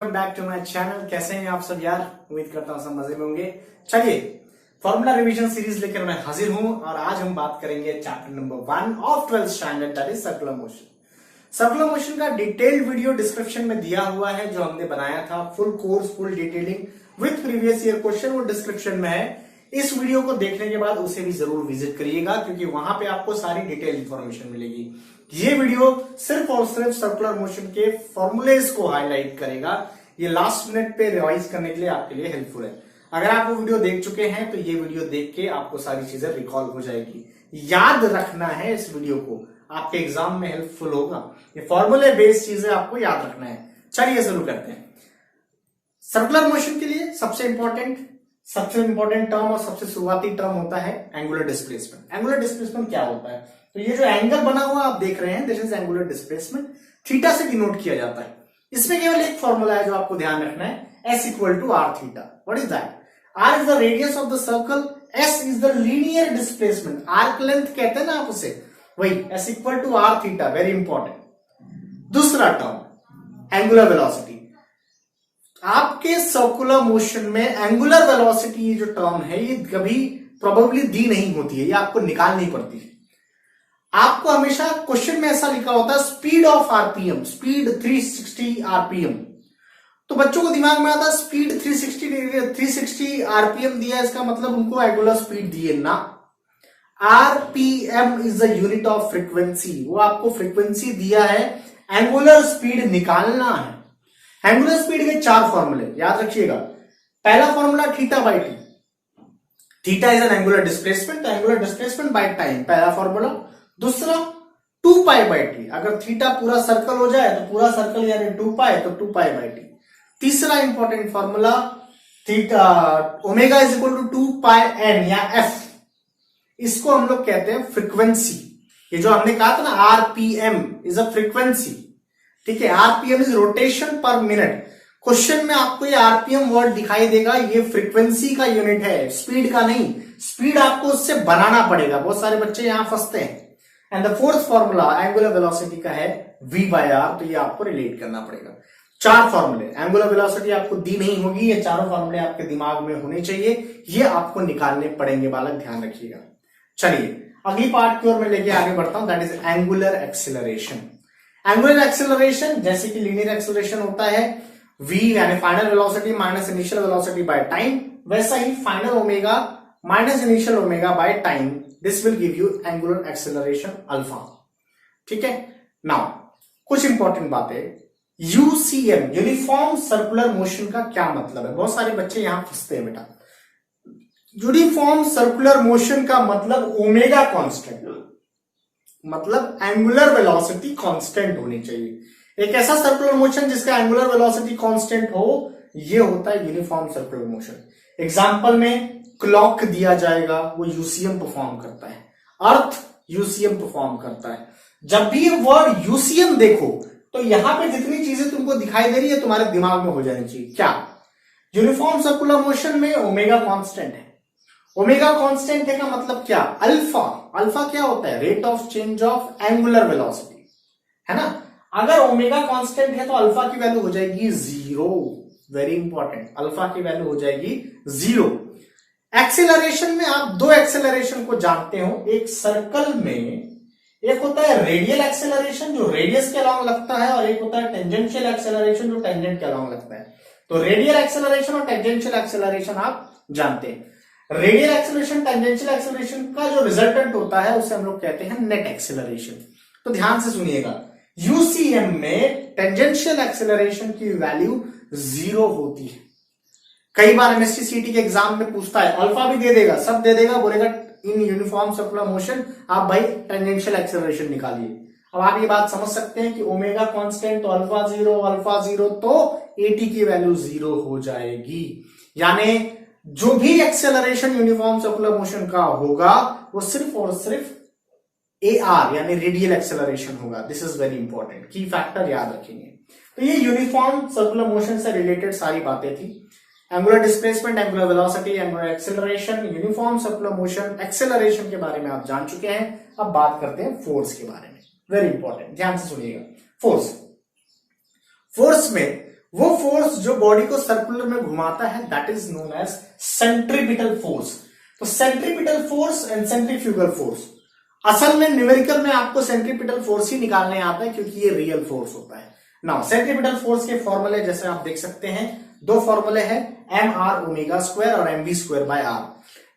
Back to my channel. कैसे हैं आप सब यार? उम्मीद करता हूं सब मजे में होंगे। चलिए, फॉर्मूला रिवीजन सीरीज लेकर मैं हाजिर हूं और आज हम बात करेंगे chapter number 1 of 12th standard, that is circular motion. Circular motion का डिटेल्ड वीडियो डिस्क्रिप्शन में दिया हुआ है, जो हमने बनाया था, full course, full detailing with previous year question, वो डिस्क्रिप्शन में है। इस वीडियो को देखने के बाद उसे भी जरूर विजिट करिएगा, क्योंकि वहां पे आपको सारी डिटेल इंफॉर्मेशन मिलेगी। ये वीडियो सिर्फ और सिर्फ सर्कुलर मोशन के फॉर्मूलेज को हाईलाइट करेगा। ये लास्ट मिनट पे रिवाइज करने के लिए आपके लिए हेल्पफुल है। अगर आप वो वीडियो देख चुके हैं तो ये वीडियो देख के आपको सारी चीजें रिकॉल हो जाएगी। याद रखना है इस वीडियो को, आपके एग्जाम में हेल्पफुल होगा। ये फॉर्मूले बेस्ड चीजें आपको याद रखना है। चलिए शुरू करते हैं। सर्कुलर मोशन के लिए सबसे इंपॉर्टेंट टर्म और सबसे शुरुआती टर्म होता है एंगुलर डिस्प्लेसमेंट। एंगुलर डिस्प्लेसमेंट क्या होता है? तो ये जो एंगल बना हुआ आप देख रहे हैं, this is angular displacement. Theta से डिनोट किया जाता है। इसमें केवल एक फॉर्मूला है जो आपको ध्यान रखना है, S equal to R theta. What is that? R is the radius of the circle, S is the linear displacement. Arc length कहते हैं ना आप उसे, वही S equal to R theta. Very important. दूसरा टर्म एंगुलर वेलोसिटी। आपके circular motion में angular velocity जो टर्म है, ये कभी प्रोबेबली दी नहीं होती है, ये आपको निकालनी पड़ती है। आपको हमेशा क्वेश्चन में ऐसा लिखा होता है speed of RPM, speed 360 RPM. तो बच्चों को दिमाग में आता है स्पीड 360 आरपीएम दिया, इसका मतलब उनको एंगुलर स्पीड दिए ना। RPM is the unit of frequency. वो आपको फ्रीक्वेंसी दिया है, एंगुलर स्पीड निकालना है। एंगुलर स्पीड के 4 फॉर्मूले याद रखिएगा। पहला formula theta by T. Theta is N angular displacement, तो एंगुलर डिस्प्लेसमेंट बाय टाइम, पहला फॉर्मूला। दूसरा 2 पाई बाई टी। अगर थीटा पूरा सर्कल हो जाए तो पूरा सर्कल यानी 2 पाई, तो 2 पाई बाई टी। तीसरा important formula theta omega is equal to 2 pi N या एफ। इसको हम लोग कहते हैं फ्रीक्वेंसी। ये जो हमने कहा था ना, आरपीएम इज अ फ्रीक्वेंसी। ठीक है, आरपीएम इज रोटेशन पर मिनट। क्वेश्चन में आपको ये आरपीएम वर्ड दिखाई देगा, ये फ्रीक्वेंसी का यूनिट है, स्पीड का नहीं। स्पीड आपको उससे बनाना पड़ेगा, बहुत सारे बच्चे यहां फंसते हैं। And the fourth formula angular velocity का है v बाय आर, तो ये आपको रिलेट करना पड़ेगा। 4 फॉर्मूले, एंगुलर वेलोसिटी आपको दी नहीं होगी, ये चारों फॉर्मूले आपके दिमाग में होने चाहिए, ये आपको निकालने पड़ेंगे बालक, ध्यान रखिएगा। चलिए अगली पार्ट की ओर मैं लेके आगे बढ़ता हूं, that is angular acceleration. Angular acceleration जैसे कि लीनियर एक्सेलरेशन होता है v यानी final velocity minus initial velocity by time, वैसा ही final omega minus initial omega by time, this will give you angular acceleration alpha. ठीक है, नाउ कुछ इंपॉर्टेंट बातें। यूसीएम यूनिफॉर्म सर्कुलर मोशन का क्या मतलब है? बहुत सारे बच्चे यहां फंसते हैं बेटा। यूनिफॉर्म सर्कुलर मोशन का मतलब ओमेगा कांस्टेंट, मतलब एंगुलर वेलोसिटी कांस्टेंट होनी चाहिए। एक ऐसा सर्कुलर मोशन जिसका एंगुलर वेलोसिटी कांस्टेंट हो, ये होता है यूनिफॉर्म सर्कुलर मोशन। एग्जांपल में क्लॉक दिया जाएगा, वो यूसीएम परफॉर्म करता है। अर्थ यूसीएम परफॉर्म करता है। जब भी ये वर्ड यूसीएम देखो तो यहां पे जितनी चीजें तुमको दिखाई दे रही है तुम्हारे दिमाग में हो जानी चाहिए। क्या? यूनिफॉर्म सर्कुलर मोशन में ओमेगा कांस्टेंट है। ओमेगा कांस्टेंट है का मतलब क्या? अल्फा। अल्फा क्या होता है? Rate of change of angular velocity, है ना। अगर ओमेगा कांस्टेंट है तो अल्फा की वैल्यू हो जाएगी 0। वेरी इंपॉर्टेंट, अल्फा की वैल्यू हो जाएगी 0। एक्सेलरेशन में आप 2 एक्सेलरेशन को जानते हो। एक सर्कल में एक होता है रेडियल एक्सेलरेशन, जो रेडियस के अलोंग लगता है, और एक होता है टेंजेंशियल एक्सेलरेशन, जो टेंजेंट के अलोंग लगता है। तो रेडियल एक्सेलरेशन और टेंजेंशियल एक्सेलरेशन आप जानते हैं। रेडियल एक्सेलरेशन टेंजेंशियल एक्सेलरेशन का जो रिजल्टेंट होता है उसे हम लोग कहते हैं नेट एक्सेलरेशन। तो ध्यान से सुनिएगा, यूसीएम में टेंजेंशियल एक्सेलरेशन की वैल्यू 0 होती है। कई बार एमएससी सीटी के एग्जाम में पूछता है, अल्फा भी दे देगा, सब दे देगा, बोलेगा इन यूनिफॉर्म सर्कुलर मोशन आप भाई टेंजेंशियल एक्सेलरेशन निकालिए। अब आप ये बात समझ सकते हैं कि ओमेगा कांस्टेंट तो अल्फा 0 तो एटी की वैल्यू 0 हो जाएगी। यानी जो भी एक्सेलरेशन यूनिफॉर्म सर्कुलर मोशन का होगा वो सिर्फ और सिर्फ AR यानी रेडियल एक्सेलरेशन होगा। दिस इज वेरी इंपॉर्टेंट, की फैक्टर याद रखेंगे। तो ये यूनिफॉर्म सर्कुलर मोशन से रिलेटेड सारी बातें थी। Angular displacement, angular velocity, angular acceleration, uniform circular motion, acceleration के बारे में आप जान चुके हैं। अब बात करते हैं फोर्स के बारे में। वेरी इंपॉर्टेंट, ध्यान से सुनिएगा। फोर्स में वो फोर्स जो बॉडी को सर्कुलर में घुमाता है that is known as centripetal force. तो centripetal force and centrifugal force, असल में न्यूमेरिकल में आपको सेंट्रीपिटल फोर्स ही निकालने आता है क्योंकि ये रियल फोर्स होता है। नाउ सेंट्रीपिटल फोर्स के फॉर्मूले जैसे आप देख सकते हैं, दो फॉर्मूले हैं, एम आर ओमेगा स्क्वायर और M V square by R.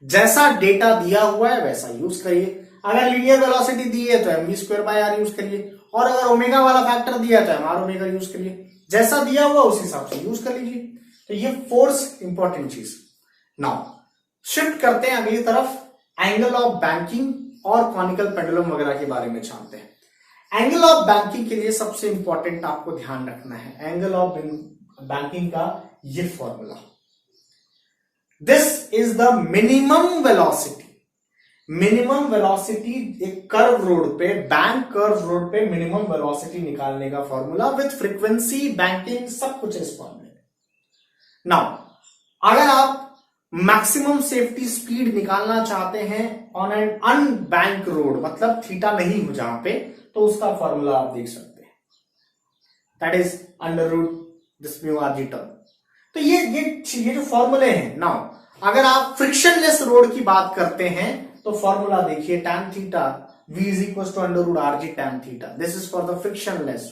जैसा डेटा दिया हुआ है वैसा यूज करिए। अगर लीनियर वेलोसिटी दी है तो M V square by R use करिए, और अगर ओमेगा वाला फैक्टर दिया तो एम आर ओमेगा यूज करिए। जैसा दिया हुआ उस हिसाब से यूज कर लीजिए। तो ये फोर्स इंपॉर्टेंट चीज। नाउ शिफ्ट करते हैं अगली तरफ, एंगल ऑफ बैंकिंग और कॉनिकल पेंडुलम वगैरह के बारे में जानते हैं। एंगल ऑफ बैंकिंग के लिए सबसे इंपॉर्टेंट आपको ध्यान रखना है एंगल ऑफ बैंकिंग का ये formula, this is the minimum velocity. Minimum velocity एक कर्व रोड पे, बैंक कर्व रोड पे मिनिमम वेलोसिटी निकालने का फॉर्मूला विथ फ्रीक्वेंसी, बैंकिंग, सब कुछ इस फॉर्मूले में। नाउ अगर आप मैक्सिमम सेफ्टी स्पीड निकालना चाहते हैं ऑन एन अनबैंक रोड, मतलब थीटा नहीं हो जहां पे, तो उसका फॉर्मूला आप देख सकते हैं, that is under root this mu R G term. तो ये जो फॉर्मूले हैं। नाउ अगर आप फ्रिक्शनलेस रोड की बात करते हैं तो फॉर्मूला देखिए, tan theta v is equal to under root R G tan theta, this is for the frictionless.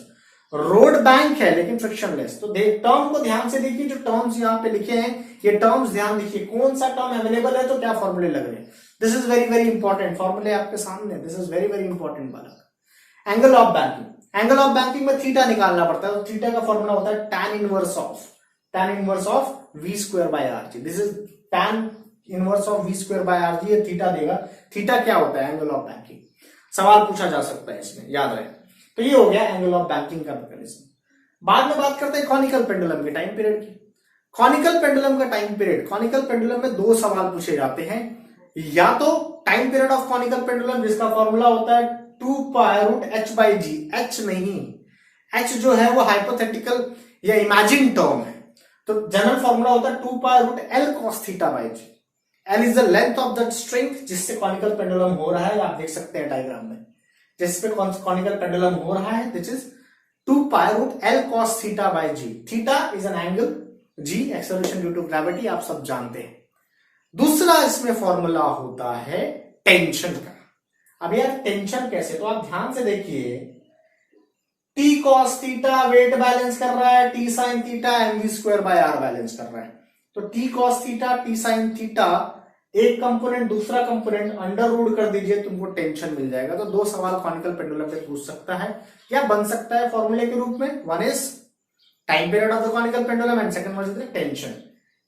Road bank है लेकिन फ्रिक्शनलेस। तो टर्म को ध्यान से देखिए, जो टर्म्स यहां पे लिखे हैं ये टर्म्स ध्यान देखिए, कौन सा टर्म अवेलेबल है तो क्या फॉर्मूले लग रहे हैं। This is very very important, फॉर्मूले आपके सामने, this is very very important बालक। Angle of banking, angle of banking में थीटा निकालना पड़ता है, तो थीटा का फॉर्मूला होता है tan inverse of v square by R G. This is tan inverse of v square by R G, ये थीटा देगा। थीटा क्या होता है? Angle of banking. सवाल पूछा जा सकता है इसमें, याद रहे। तो ये हो गया एंगल ऑफ बैंकिंग का मैकेनिज्म। बाद में बात करते हैं कॉनिकल पेंडुलम के टाइम पीरियड की। कॉनिकल पेंडुलम का टाइम पीरियड, कॉनिकल पेंडुलम में दो सवाल पूछे जाते हैं, या तो time period of conical pendulum जिसका फॉर्मूला होता है 2 pi root h by G. h नहीं, h जो है वो हाइपोथेटिकल या इमेजिन टर्म है, तो जनरल फॉर्मूला होता है 2 pi root l cos theta by G. L is the length of the string जिससे कॉनिकल पेंडुलम हो रहा है, आप देख सकते हैं डायग्राम में, जिसपे कॉनिकल पेंडुलम हो रहा है, this is 2 pi root l cos theta by G. Theta is an angle, g acceleration due to gravity, आप सब जानते हैं। दूसरा इसमें फॉर्मूला होता है टेंशन का। अब यार टेंशन कैसे, तो आप ध्यान से देखिए, t cos theta weight balance कर रहा है, t sin theta mv square by r balance कर रहा है। तो t cos theta t sin theta, एक कंपोनेंट दूसरा कंपोनेंट अंडर रूट कर दीजिए, तुमको टेंशन मिल जाएगा। तो दो सवाल कॉनिकल पेंडुलम पे पूछ सकता है या बन सकता है फॉर्मूले के रूप में, one is time period of the conical pendulum and second one is tension.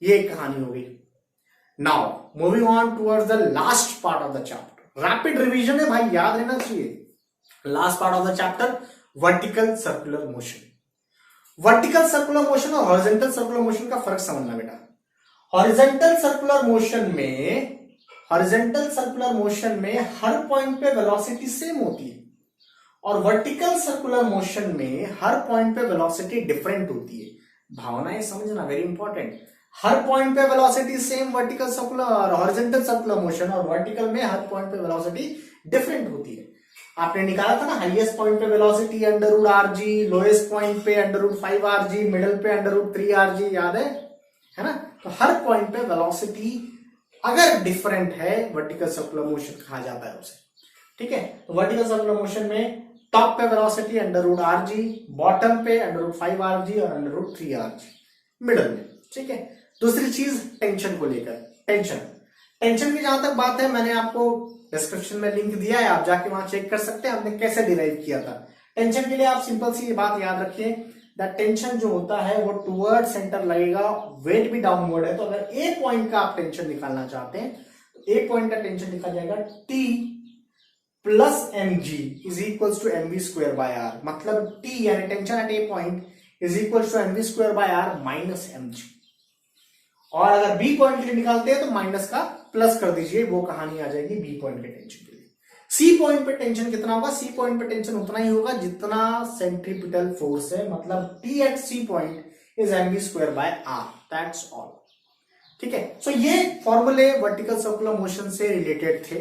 ये एक कहानी हो गई। Now moving on towards the last part of the chapter. Rapid revision है भाई, याद रहना चाहिए। Last part of the chapter, vertical circular motion. Vertical circular motion और हॉरिजॉन्टल सर्कुलर मोशन का फर्क समझना बेटा। हॉरिजॉन्टल सर्कुलर मोशन में हर पॉइंट पे वेलोसिटी सेम होती है, और वर्टिकल सर्कुलर मोशन में हर पॉइंट पे वेलोसिटी डिफरेंट होती है। भावनाएं समझना वेरी इंपॉर्टेंट। हर पॉइंट पे वेलोसिटी सेम वर्टिकल सर्कुलर और हॉरिजॉन्टल सर्कुलर मोशन, और वर्टिकल में हर पॉइंट पे वेलोसिटी डिफरेंट होती है। आपने निकाला था ना, हाईएस्ट पॉइंट पे velocity under root R G, lowest point पे under root 5 R G, middle पे अंडर रूट 3 आर जी, याद है ना। तो हर पॉइंट पे वेलोसिटी अगर डिफरेंट है, वर्टिकल सर्कुलर मोशन कहा जाता है उसे, ठीक है। तो वर्टिकल सर्कुलर मोशन में टॉप पे velocity under root R G, bottom पे अंडर रूट 5 आर जी और under root 3 R G, middle में, ठीक है। दूसरी चीज टेंशन को लेकर, टेंशन की जहां तक बात है, मैंने आपको डिस्क्रिप्शन में लिंक दिया है, आप जाके वहां चेक कर सकते हैं हमने कैसे डिराइव किया था। टेंशन के लिए आप सिंपल सी बात याद रखिए, दैट टेंशन जो होता है वो टुवर्ड सेंटर लगेगा, वेट भी डाउनवर्ड है। तो अगर एक पॉइंट का आप टेंशन निकालना चाहते हैं तो एक पॉइंट का टेंशन निकल जाएगा T plus mg is equal to mv square by R. मतलब T यानी tension at a point is equal to mv square by R minus mg। और अगर बी पॉइंट के लिए निकालते हैं तो माइनस का प्लस कर दीजिए, वो कहानी आ जाएगी बी पॉइंट के टेंशन के लिए। सी पॉइंट पे टेंशन कितना होगा? सी पॉइंट पे टेंशन उतना ही होगा जितना सेंट्रीपिटल फोर्स है, मतलब T at C point is mv square by R, that's all, ठीक है। सो ये फॉर्मूले वर्टिकल सर्कुलर मोशन से रिलेटेड थे।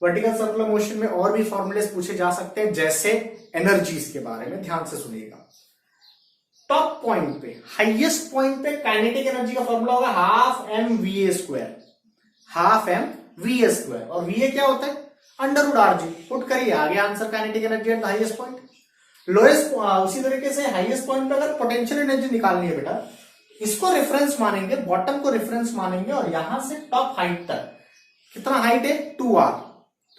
वर्टिकल सर्कुलर मोशन में और भी फॉर्मूले पूछे जा सकते हैं, जैसे एनर्जीज के बारे में, ध्यान से सुनिएगा। टॉप पॉइंट पे, हाईएस्ट पॉइंट पे काइनेटिक एनर्जी का फॉर्मूला होगा half M V A square, half M V A square. और वी ए क्या होता है? Under root R G. Put करिए आगे answer, kinetic energy at the highest point. Lowest, उसी तरीके से हाईएस्ट पॉइंट पे अगर पोटेंशियल एनर्जी निकालनी है बेटा, इसको रेफरेंस मानेंगे, बॉटम को रेफरेंस मानेंगे और यहां से टॉप हाइट तक कितना हाइट है? 2r।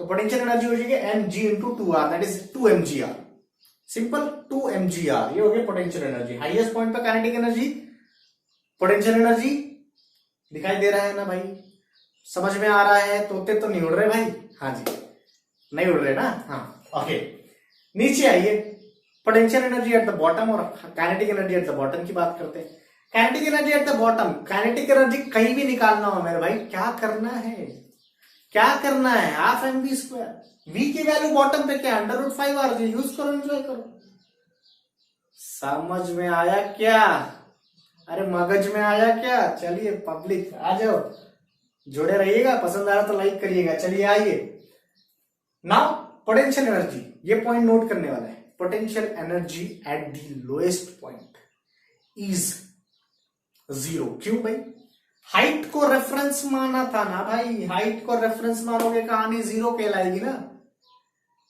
तो पोटेंशियल एनर्जी हो जाएगी mg into 2r, that is 2mgr। Simple, 2mgr ये हो गया पोटेंशियल एनर्जी। हाईएस्ट पॉइंट पे काइनेटिक एनर्जी, पोटेंशियल एनर्जी दिखाई दे रहा है ना भाई? समझ में आ रहा है? तोते तो नहीं उड़ रहे भाई? हाँ जी, नहीं उड़ रहे ना? हाँ ओके। नीचे आइए, potential energy at the bottom और kinetic energy at the bottom की बात करते हैं। Kinetic energy at the bottom, kinetic energy कहीं भी निकालना हो मेरे भाई, क्या करना है? क्या करना है? Half M V square. V की वैल्यू बॉटम पे क्या? Under root 5r G. Use करो, एंजॉय करो। समझ में आया क्या? अरे मगज में आया क्या? चलिए पब्लिक आ जाओ, जुड़े रहिएगा, पसंद आ रहा तो लाइक करिएगा। चलिए आइए नाउ, पोटेंशियल एनर्जी, ये पॉइंट नोट करने वाला है। Potential energy at the lowest point is 0। क्यों भाई? हाइट को रेफरेंस माना था ना भाई, हाइट को रेफरेंस मानोगे कहानी 0 कहलाएगी ना?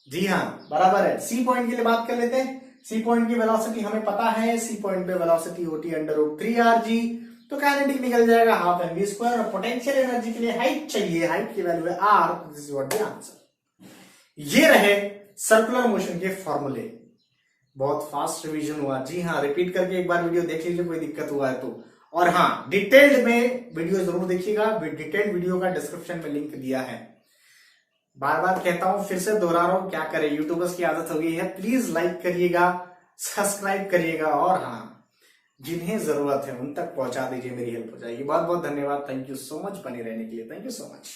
जी हाँ, बराबर है। सी पॉइंट के लिए बात कर लेते हैं। सी पॉइंट की वेलोसिटी हमें पता है, सी पॉइंट पे वेलोसिटी होती है अंडर रूट 3r जी। तो काइनेटिक निकल जाएगा हाफ एम वी स्क्वायर। और पोटेंशियल एनर्जी के लिए हाइट चाहिए, हाइट की वैल्यू है r। This is what the answer. ये रहे सर्कुलर मोशन के फॉर्मूले। बहुत फास्ट रिवीजन हुआ। जी हाँ, रिपीट करके एक बार वीडियो देख लीजिए, कोई दिक्कत हुआ है तो। और हाँ, डिटेल्ड में वीडियो जरूर देखिएगा, डिटेल्ड वीडियो का डिस्क्रिप्शन में लिंक दिया है। बार बार कहता हूं, फिर से दोहरा रहा हूं, क्या करें, यूट्यूबर्स की आदत हो गई है। प्लीज लाइक करिएगा, सब्सक्राइब करिएगा और हाँ, जिन्हें जरूरत है उन तक पहुंचा दीजिए, मेरी हेल्प हो जाएगी। बहुत बहुत धन्यवाद। थैंक यू सो मच बने रहने के लिए। Thank you so much.